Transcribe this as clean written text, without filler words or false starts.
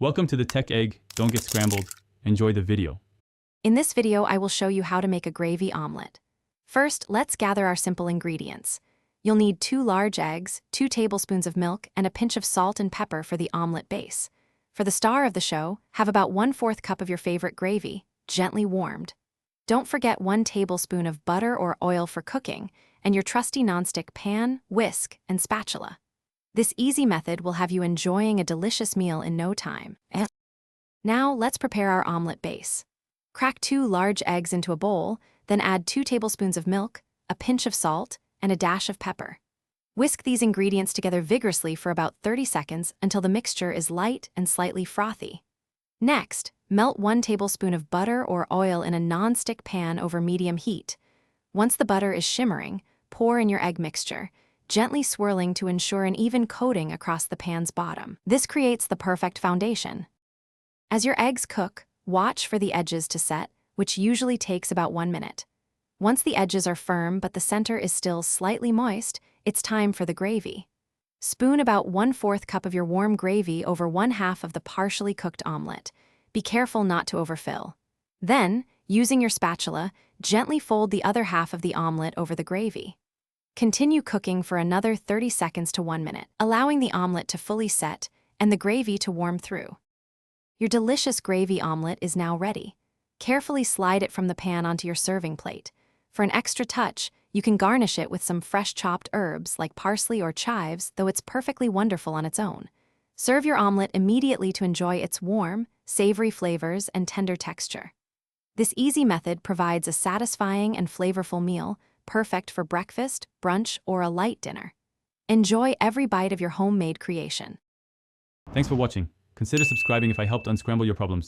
Welcome to the Tech Egg. Don't get scrambled. Enjoy the video. In this video, I will show you how to make a gravy omelet. First, let's gather our simple ingredients. You'll need 2 large eggs, 2 tablespoons of milk, and a pinch of salt and pepper for the omelet base. For the star of the show, have about 1/4 cup of your favorite gravy, gently warmed. Don't forget 1 tablespoon of butter or oil for cooking, and your trusty nonstick pan, whisk, and spatula. This easy method will have you enjoying a delicious meal in no time. Now, let's prepare our omelet base. Crack 2 large eggs into a bowl, then add 2 tablespoons of milk, a pinch of salt, and a dash of pepper. Whisk these ingredients together vigorously for about 30 seconds until the mixture is light and slightly frothy. Next, melt 1 tablespoon of butter or oil in a non-stick pan over medium heat. Once the butter is shimmering, pour in your egg mixture, gently swirling to ensure an even coating across the pan's bottom. This creates the perfect foundation. As your eggs cook, watch for the edges to set, which usually takes about 1 minute. Once the edges are firm but the center is still slightly moist, it's time for the gravy. Spoon about 1/4 cup of your warm gravy over 1/2 of the partially cooked omelet. Be careful not to overfill. Then, using your spatula, gently fold the other half of the omelet over the gravy. Continue cooking for another 30 seconds to 1 minute, allowing the omelet to fully set and the gravy to warm through. Your delicious gravy omelet is now ready. Carefully slide it from the pan onto your serving plate. For an extra touch, you can garnish it with some fresh chopped herbs like parsley or chives, though it's perfectly wonderful on its own. Serve your omelet immediately to enjoy its warm, savory flavors and tender texture. This easy method provides a satisfying and flavorful meal, perfect for breakfast, brunch, or a light dinner. Enjoy every bite of your homemade creation. Thanks for watching. Consider subscribing if I helped unscramble your problems.